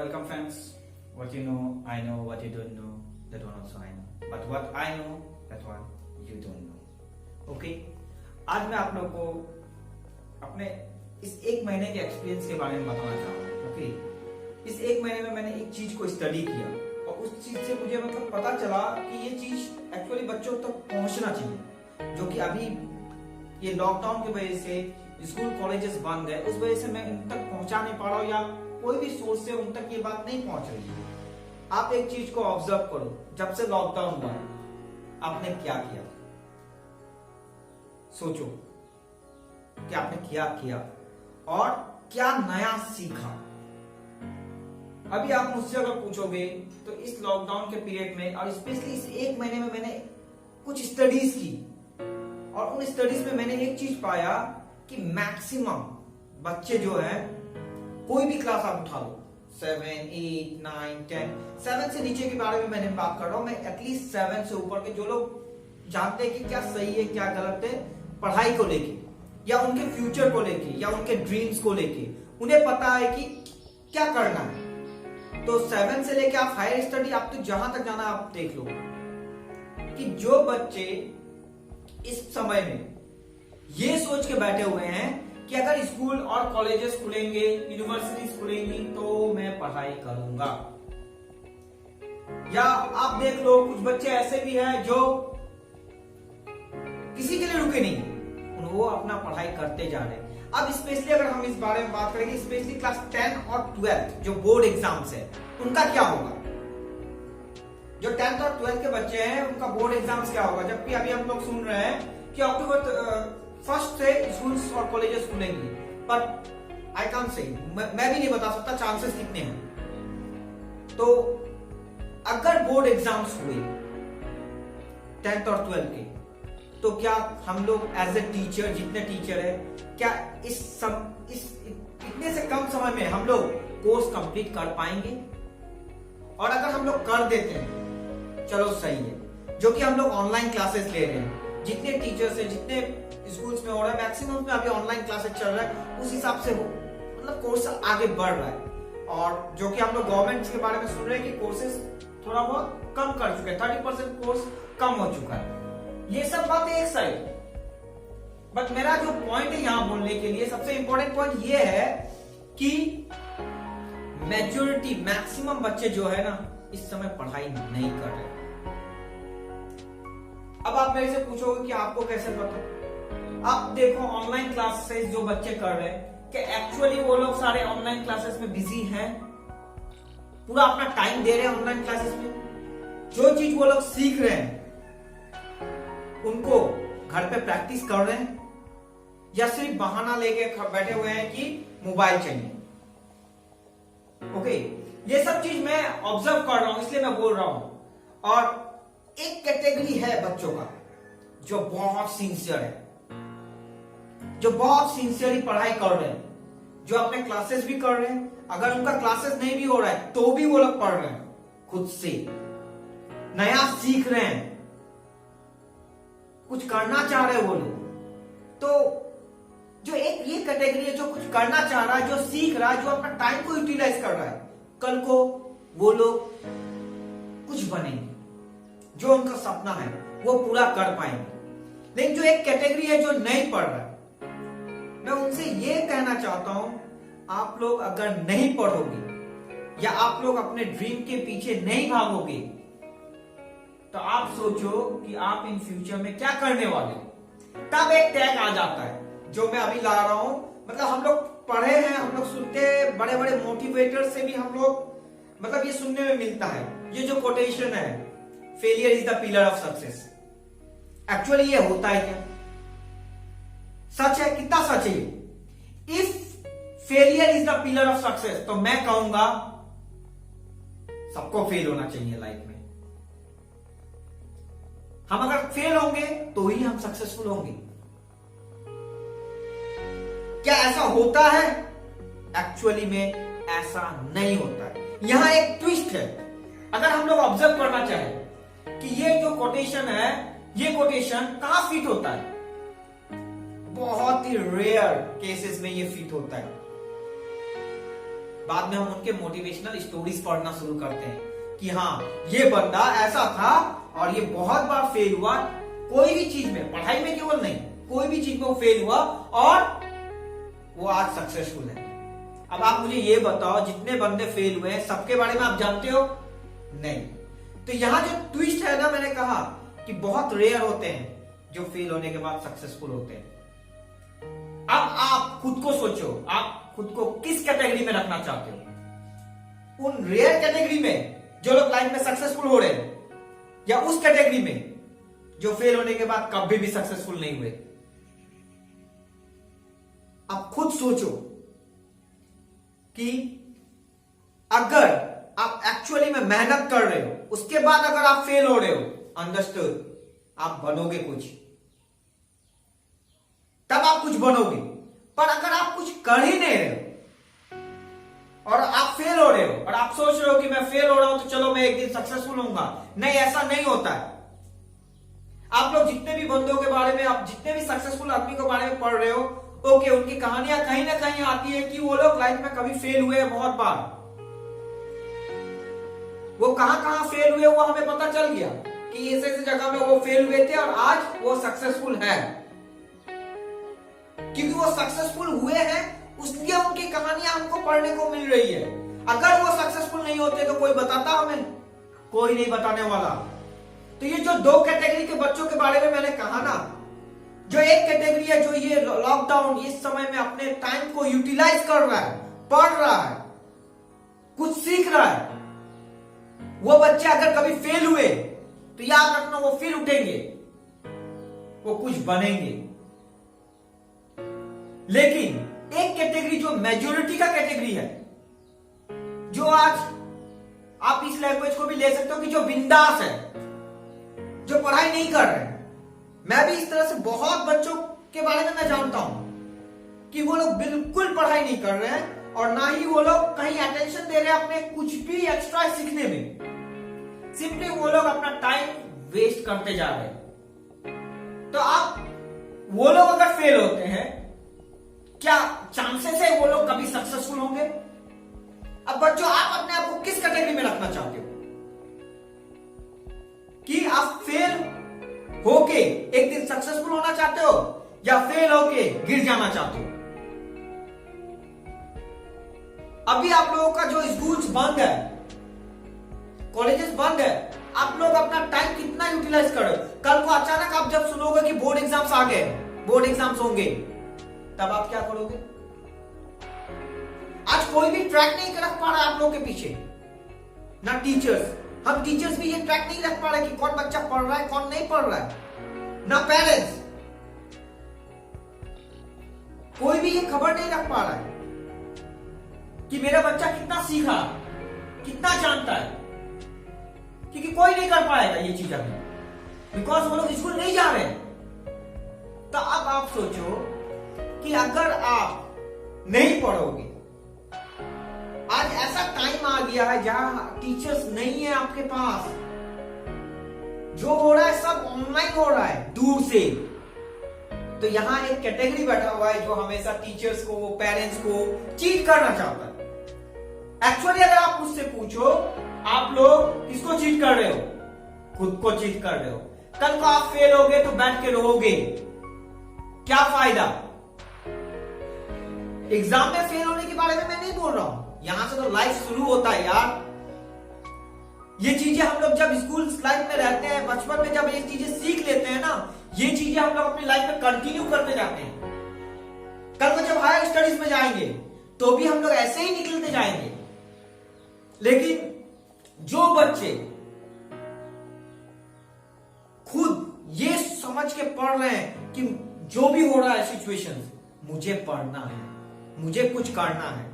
welcome friends. What you know, I know. What you don't know, that one also I know. But what I know, that one you don't know. Okay? आज मैं आप लोगों को अपने इस एक महीने के एक्सपीरियंस के बारे में बताना चाहूँगा. ओके? इस एक महीने में मैंने एक चीज को स्टडी किया और उस चीज से मुझे मतलब पता चला कि ये चीज एक्चुअली बच्चों तक पहुंचना चाहिए, जो कि अभी ये लॉकडाउन की वजह से स्कूल कॉलेजेस बंद है, उस वजह से मैं उन तक पहुंचा नहीं पा रहा हूँ या कोई भी सोर्स से उन तक ये बात नहीं पहुंच रही है. आप एक चीज को ऑब्जर्व करो, जब से लॉकडाउन हुआ आपने क्या किया, सोचो कि आपने क्या किया और क्या नया सीखा. अभी आप मुझसे अगर पूछोगे तो इस लॉकडाउन के पीरियड में और स्पेशली इस एक महीने में मैंने कुछ स्टडीज की और उन स्टडीज में मैंने एक चीज पाया कि मैक्सिमम बच्चे जो हैं, कोई भी क्लास आप उठा लो, 7, 8, 9, 10, 7 से नीचे के बारे में मैंने बात कर रहा हूं, मैं एटलीस्ट 7 से ऊपर के जो लोग जानते हैं कि क्या सही है क्या गलत है पढ़ाई को लेके या उनके फ्यूचर को लेके या उनके ड्रीम्स को लेके, उन्हें पता है कि क्या करना है. तो 7 से लेके आप हायर स्टडी, आप तो जहां तक जाना आप देख लो कि जो बच्चे इस समय में ये सोच के बैठे हुए हैं कि अगर स्कूल और कॉलेजेस खुलेंगे, यूनिवर्सिटीज खुलेंगी तो मैं पढ़ाई करूंगा. या आप देख लो कुछ बच्चे ऐसे भी हैं जो किसी के लिए रुके नहीं, वो अपना पढ़ाई करते जा रहे हैं. अब स्पेशली अगर हम इस बारे में बात करेंगे, स्पेशली क्लास 10 और 12 जो बोर्ड एग्जाम्स है उनका क्या होगा. जो 10th और 12th के बच्चे हैं उनका बोर्ड एग्जाम्स क्या होगा, जबकि अभी हम लोग सुन रहे हैं कि अक्टूबर 1 से स्कूल्स और कॉलेजेस खुलेंगे, पर आई कांट से, मैं भी नहीं बता सकता चांसेस कितने हैं. तो अगर बोर्ड एग्जाम्स हुए 10th और 12th के, तो क्या हम लोग एज ए टीचर, जितने टीचर है, क्या इस इतने से कम समय में हम लोग कोर्स कंप्लीट कर पाएंगे. और अगर हम लोग कर देते हैं चलो सही है, जो कि हम लोग ऑनलाइन क्लासेस ले रहे हैं, जितने टीचर्स है, जितने स्कूल्स में हो रहा है, मैक्सिमम में अभी ऑनलाइन क्लासेस चल रहा है, उस हिसाब से हो मतलब कोर्स आगे बढ़ रहा है. और जो कि हम लोग गवर्नमेंट के बारे में सुन रहे हैं कि कोर्सेज थोड़ा बहुत कम कर चुके हैं, 30% कोर्स कम हो चुका है. ये सब बात एक साइड, बट मेरा जो पॉइंट है यहां बोलने के लिए, सबसे इंपॉर्टेंट पॉइंट ये है कि मेजॉरिटी, मैक्सिमम बच्चे जो है ना इस समय पढ़ाई नहीं कर रहे. अब आप मेरे से पूछोगे कि आपको कैसे पता. आप देखो ऑनलाइन क्लासेस जो बच्चे कर रहे हैं, कि एक्चुअली वो लोग सारे ऑनलाइन क्लासेस में बिजी हैं, पूरा अपना टाइम दे रहे हैं ऑनलाइन क्लासेस में. जो चीज वो लोग सीख रहे हैं उनको घर पे प्रैक्टिस कर रहे हैं, या सिर्फ बहाना लेके बैठे हुए हैं कि मोबाइल चाहिए. ओके, ये सब चीज मैं ऑब्जर्व कर रहा हूं, इसलिए मैं बोल रहा हूं. और एक कैटेगरी है बच्चों का जो बहुत सिंसियर है, जो बहुत सिंसियरली पढ़ाई कर रहे हैं, जो अपने क्लासेस भी कर रहे हैं, अगर उनका क्लासेस नहीं भी हो रहा है तो भी वो लोग पढ़ रहे हैं, खुद से नया सीख रहे हैं, कुछ करना चाह रहे हैं वो लोग. तो जो एक ये कैटेगरी है जो कुछ करना चाह रहा है, जो सीख रहा है, जो अपना टाइम को यूटिलाइज कर रहा है, कल को वो लोग कुछ बनेंगे, जो उनका सपना है वो पूरा कर पाएंगे. लेकिन जो एक कैटेगरी है जो नहीं पढ़ रहा है, मैं उनसे ये कहना चाहता हूं, आप लोग अगर नहीं पढ़ोगे या आप लोग अपने ड्रीम के पीछे नहीं भागोगे, तो आप सोचो कि आप इन फ्यूचर में क्या करने वाले हो. तब एक टैग आ जाता है जो मैं अभी ला रहा हूं. मतलब हम लोग पढ़े हैं, हम लोग सुनते हैं, बड़े बड़े मोटिवेटर से भी हम लोग मतलब ये सुनने में मिलता है, ये जो कोटेशन है, failure is the pillar of success. Actually ये होता है क्या? सच है? कितना सच है? If failure is the pillar of success, तो मैं कहूंगा सबको फेल होना चाहिए लाइफ में. हम अगर फेल होंगे तो ही हम सक्सेसफुल होंगे. क्या ऐसा होता है? एक्चुअली में ऐसा नहीं होता है. यहां एक ट्विस्ट है. अगर हम लोग ऑब्जर्व करना चाहें कि ये जो कोटेशन है, ये कोटेशन कहां फिट होता है, बहुत ही रेयर केसेस में ये फिट होता है. बाद में हम उनके मोटिवेशनल स्टोरीज पढ़ना शुरू करते हैं कि हाँ ये बंदा ऐसा था और ये बहुत बार फेल हुआ, कोई भी चीज में, पढ़ाई में केवल नहीं, कोई भी चीज में वो फेल हुआ और वो आज सक्सेसफुल है। अब आप मुझे ये बताओ, जितने बंदे फेल हुए हैं सबके बारे में आप जानते हो? नहीं। तो यहां जो ट्विस्ट है ना, मैंने कहा कि बहुत रेयर होते हैं जो फेल होने के बाद सक्सेसफुल होते हैं। अब आप खुद को सोचो, आप खुद को किस कैटेगरी में रखना चाहते हो? उन रेयर कैटेगरी में जो लोग लाइफ में सक्सेसफुल हो रहे हैं, या उस कैटेगरी में जो फेल होने के बाद कभी भी सक्सेसफुल नहीं हुए? आप खुद सोचो कि अगर आप एक्चुअली में मेहनत कर रहे हो, उसके बाद अगर आप फेल हो रहे हो, अंडरस्टूड, आप बनोगे कुछ, तब आप कुछ बनोगे। पर अगर आप कुछ कर ही नहीं रहे हो और आप फेल हो रहे हो और आप सोच रहे हो कि मैं फेल हो रहा हूं तो चलो मैं एक दिन सक्सेसफुल होऊंगा, नहीं, ऐसा नहीं होता है। आप लोग जितने भी बंदों के बारे में, आप जितने भी सक्सेसफुल आदमी के बारे में पढ़ रहे हो, ओके, उनकी कहानियां कहीं ना कहीं आती है कि वो लोग लाइफ में कभी फेल हुए बहुत बार। वो कहां कहां फेल हुए वो हमें पता चल गया कि ऐसे ऐसे जगह में वो फेल हुए थे और आज वो सक्सेसफुल है। क्योंकि वो सक्सेसफुल हुए हैं, उसलिए उनकी कहानियां हमको पढ़ने को मिल रही है। अगर वो सक्सेसफुल नहीं होते तो कोई बताता हमें? कोई नहीं बताने वाला। तो ये जो दो कैटेगरी के बच्चों के बारे में मैंने कहा ना, जो एक कैटेगरी है जो ये लॉकडाउन इस समय में अपने टाइम को यूटिलाइज कर रहा है, पढ़ रहा है, कुछ सीख रहा है, वो बच्चे अगर कभी फेल हुए तो याद रखना वो फिर उठेंगे, वो कुछ बनेंगे। लेकिन एक कैटेगरी जो मेजोरिटी का कैटेगरी है, जो आज आप इस लैंग्वेज को भी ले सकते हो कि जो बिंदास है, जो पढ़ाई नहीं कर रहे हैं। मैं भी इस तरह से बहुत बच्चों के बारे में मैं जानता हूं कि वो लोग बिल्कुल पढ़ाई नहीं कर रहे हैं और ना ही वो लोग कहीं अटेंशन दे रहे हैं अपने कुछ भी एक्स्ट्रा सीखने में। सिंपली वो लोग अपना टाइम वेस्ट करते जा रहे हैं। तो आप वो लोग अगर फेल होते हैं, क्या चांसेस है वो लोग कभी सक्सेसफुल होंगे? अब बच्चों, आप अपने आप को किस कैटेगरी में रखना चाहते हो? कि आप फेल होके एक दिन सक्सेसफुल होना चाहते हो या फेल होके गिर जाना चाहते हो? अभी आप लोगों का जो स्कूल्स बंद है, कॉलेजेस बंद है, आप लोग अपना टाइम कितना यूटिलाइज करो? कल को अचानक आप जब सुनोगे कि बोर्ड एग्जाम्स आ गए, बोर्ड एग्जाम्स होंगे, तब आप क्या करोगे? आज कोई भी ट्रैक नहीं रख पा रहा है आप लोगों के पीछे, ना टीचर्स। हम टीचर्स भी ये ट्रैक नहीं रख पा रहे कि कौन बच्चा पढ़ रहा है, कौन नहीं पढ़ रहा है, ना पेरेंट्स, कोई भी ये खबर नहीं रख पा रहा है कि मेरा बच्चा कितना सीखा, कितना जानता है, क्योंकि कोई नहीं कर पाएगा ये चीज अभी, बिकॉज वो लोग स्कूल नहीं जा रहे। तो अब आप सोचो कि अगर आप नहीं पढ़ोगे, आज ऐसा टाइम आ गया है जहां टीचर्स नहीं है आपके पास, जो हो रहा है सब ऑनलाइन हो रहा है, दूर से। तो यहां एक कैटेगरी बैठा हुआ है जो हमेशा टीचर्स को, पेरेंट्स को चीट करना चाहता है। एक्चुअली अगर आप मुझसे पूछो, आप लोग किसको चीट कर रहे हो? खुद को चीट कर रहे हो। कल को आप फेल होगे तो बैठ के रोओगे, क्या फायदा? एग्जाम में फेल होने के बारे में मैं नहीं बोल रहा हूं, यहां से तो लाइफ शुरू होता है यार। ये चीजें हम लोग जब स्कूल लाइफ में रहते हैं, बचपन में जब ये चीजें सीख लेते हैं ना, ये चीजें हम लोग अपनी लाइफ में कंटिन्यू करते जाते हैं। कल को जब हायर स्टडीज में जाएंगे तो भी हम लोग ऐसे ही निकलते जाएंगे। लेकिन जो बच्चे खुद ये समझ के पढ़ रहे हैं कि जो भी हो रहा है सिचुएशन, मुझे पढ़ना है, मुझे कुछ करना है,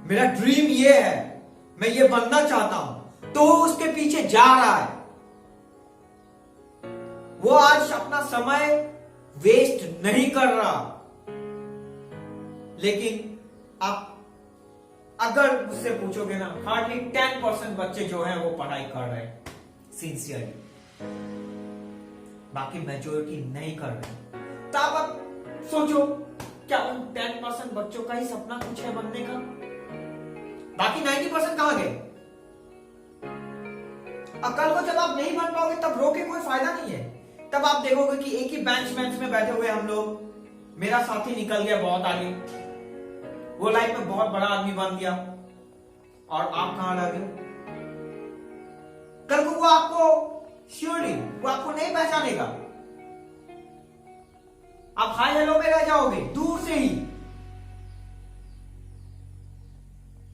मेरा ड्रीम ये है, मैं ये बनना चाहता हूं, तो वो उसके पीछे जा रहा है। वो आज अपना समय वेस्ट नहीं कर रहा। लेकिन आप अगर मुझसे पूछोगे ना, हार्डली 10% बच्चे जो हैं वो पढ़ाई कर रहे हैं सिंसियरली, बाकी मेजोरिटी नहीं कर रहे। तो आप सोचो, क्या उन 10% बच्चों का ही सपना कुछ है बनने का? बाकी 90% कहां गए? अब कल को जब आप नहीं बन पाओगे तब रो के कोई फायदा नहीं है। तब आप देखोगे कि एक ही बेंच में बैठे हुए हम लोग, मेरा साथी निकल गया बहुत आगे, वो लाइफ में बहुत बड़ा आदमी बन गया, और आप कहां रह गए? कल को वो आपको श्योरली वो आपको नहीं पहचानेगा, आप हाय हेलो में रह जाओगे दूर से ही।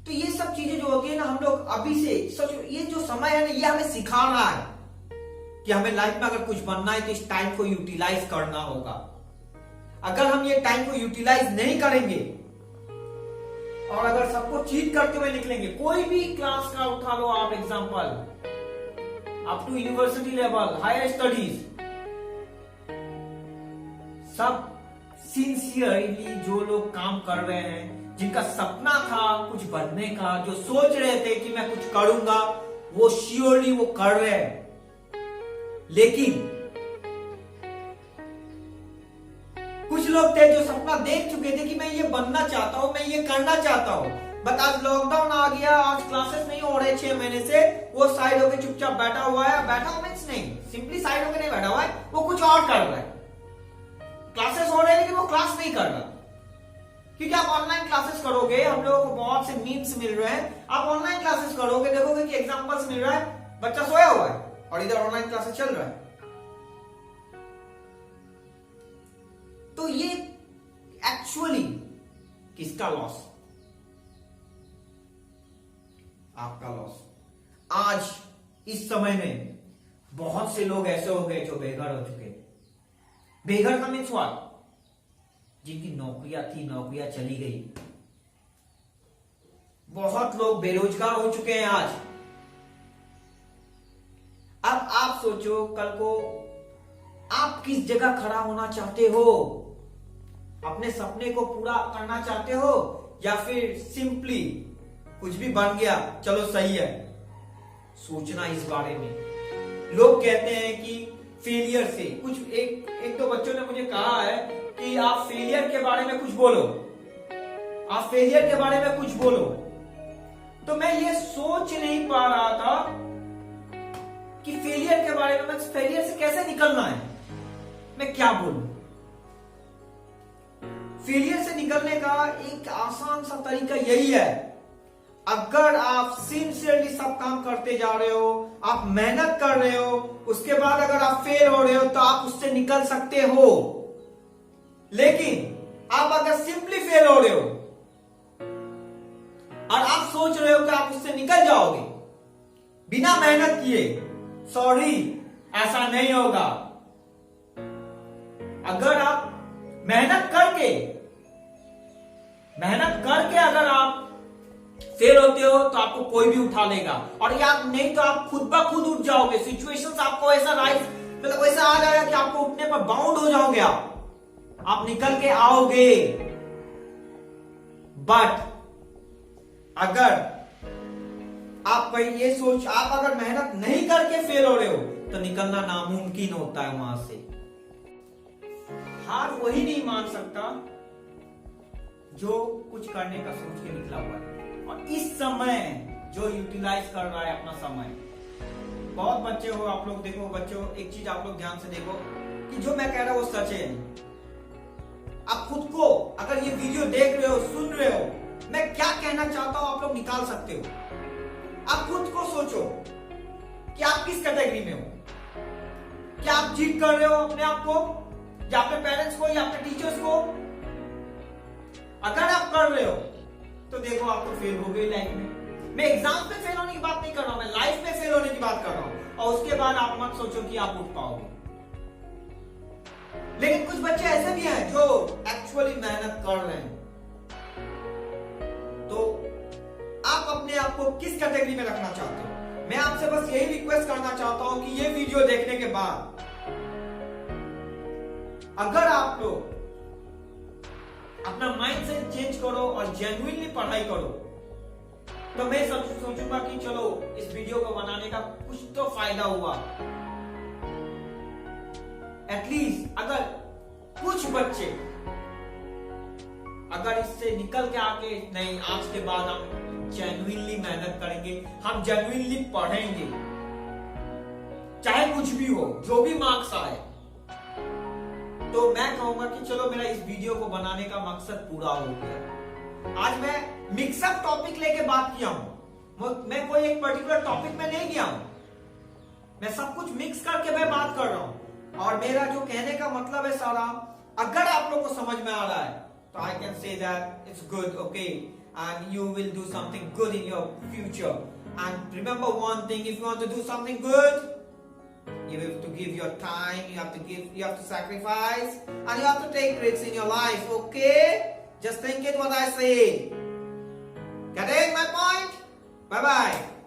तो ये सब चीजें जो होती है ना, हम लोग अभी से सोचो, ये जो समय है ना, ये हमें सिखा रहा है कि हमें लाइफ में अगर कुछ बनना है तो इस टाइम को यूटिलाइज करना होगा। अगर हम ये टाइम को यूटिलाइज नहीं करेंगे और अगर सबको चीट करते हुए निकलेंगे, कोई भी क्लास का उठा लो आप example, up to university level, higher studies, सब सिंसियरली जो लोग काम कर रहे हैं, जिनका सपना था कुछ बनने का, जो सोच रहे थे कि मैं कुछ करूंगा, वो श्योरली वो कर रहे हैं। लेकिन कुछ लोग थे जो सपना देख चुके थे कि मैं ये बनना चाहता हूं, मैं ये करना चाहता हूं, बट आज लॉकडाउन आ गया, आज क्लासेस नहीं हो रहे 6 महीने से, वो साइड होकर चुपचाप बैठा हुआ है। बैठा हुआ मीन्स नहीं, सिंपली साइड होकर नहीं बैठा हुआ है, वो कुछ और कर रहा है। क्लासेस हो रहे हैं लेकिन वो क्लास नहीं कर रहा, क्योंकि आप ऑनलाइन क्लासेस करोगे, हम लोगों को बहुत से मीम्स मिल रहे हैं, आप ऑनलाइन क्लासेस करोगे, देखोगे कि एग्जांपल्स मिल रहा है, बच्चा सोया हुआ है और इधर ऑनलाइन क्लासेस चल रहा है। तो ये एक्चुअली किसका लॉस? आपका लॉस। आज इस समय में बहुत से लोग ऐसे हो गए जो बेघर हो चुके। बेघर का मीन्स व्हाट? जिनकी नौकरियां थी, नौकरियां चली गई। बहुत लोग बेरोजगार हो चुके हैं आज। अब आप सोचो, कल को आप किस जगह खड़ा होना चाहते हो? अपने सपने को पूरा करना चाहते हो, या फिर सिंपली कुछ भी बन गया चलो सही है? सोचना इस बारे में। लोग कहते हैं कि फेलियर से कुछ, एक दो बच्चों ने मुझे कहा है कि आप फेलियर के बारे में कुछ बोलो, आप फेलियर के बारे में कुछ बोलो। तो मैं ये सोच नहीं पा रहा था कि फेलियर के बारे में, फेलियर से कैसे निकलना है, मैं क्या बोलूं। फेलियर से निकलने का एक आसान सा तरीका यही है, अगर आप सिंसियरली सब काम करते जा रहे हो, आप मेहनत कर रहे हो, उसके बाद अगर आप फेल हो रहे हो तो आप उससे निकल सकते हो। लेकिन आप अगर सिंपली फेल हो रहे हो और आप सोच रहे हो कि आप उससे निकल जाओगे बिना मेहनत किए, सॉरी, ऐसा नहीं होगा। अगर आप मेहनत करके अगर आप फेल होते हो तो आपको कोई भी उठा लेगा, और या नहीं तो आप खुद ब खुद उठ जाओगे। सिचुएशंस आपको ऐसा मतलब वैसा आ जाएगा कि आपको उठने पर बाउंड हो जाओगे, आप निकल के आओगे। बट अगर आप ये सोच, आप अगर मेहनत नहीं करके फेल हो रहे हो तो निकलना नामुमकिन होता है वहां से। हार वही नहीं मान सकता जो कुछ करने का सोच के निकला हुआ है, और इस समय जो यूटिलाइज कर रहा है अपना समय। बहुत बच्चे हो आप लोग, देखो बच्चों, एक चीज आप लोग ध्यान से देखो कि जो मैं कह रहा हूं वो सच है। आप खुद को, अगर ये वीडियो देख रहे हो, सुन रहे हो, मैं क्या कहना चाहता हूं आप लोग निकाल सकते हो। आप खुद को सोचो कि आप किस कैटेगरी में हो। क्या आप चीट कर रहे हो अपने आप को, या अपने पेरेंट्स को, या अपने टीचर्स को? अगर आप कर रहे हो तो देखो आप तो फेल हो गए लाइफ में। मैं एग्जाम में फेल होने की बात नहीं कर रहा हूं, मैं लाइफ में फेल होने की बात कर रहा हूं। और उसके बाद आप मत सोचो कि आप उठ पाओगे। लेकिन कुछ बच्चे ऐसे भी हैं जो एक्चुअली मेहनत कर रहे हैं। तो आप अपने आप को किस कैटेगरी में रखना चाहते हो? मैं आपसे बस यही रिक्वेस्ट करना चाहता हूं कि ये वीडियो देखने के बाद अगर आप लोग अपना माइंडसेट चेंज करो और जेन्युइनली पढ़ाई करो, तो मैं सोचूंगा कि चलो इस वीडियो को बनाने का कुछ तो फायदा हुआ। एटलीस्ट अगर कुछ बच्चे अगर इससे निकल के आके, नहीं आज के बाद हम जेन्युइनली मेहनत करेंगे, हम जेन्युइनली पढ़ेंगे, चाहे कुछ भी हो, जो भी मार्क्स आए। तो मैं कहूंगा कि चलो मेरा इस वीडियो को बनाने का मकसद पूरा हो गया। आज मैं मिक्सअप टॉपिक लेके बात किया हूं, मैं कोई एक पर्टिकुलर टॉपिक में नहीं गया हूं, मैं सब कुछ मिक्स करके मैं बात कर रहा हूं। और मेरा जो कहने का मतलब है सारा, अगर आप लोग को समझ में आ रहा है तो I can say that it's good, okay, and you will do something good in your future. And remember one thing, if you want to do something good, you have to give your time, you have to sacrifice, and you have to take risks in your life, okay? Just think it what I say. Getting my point? Bye bye.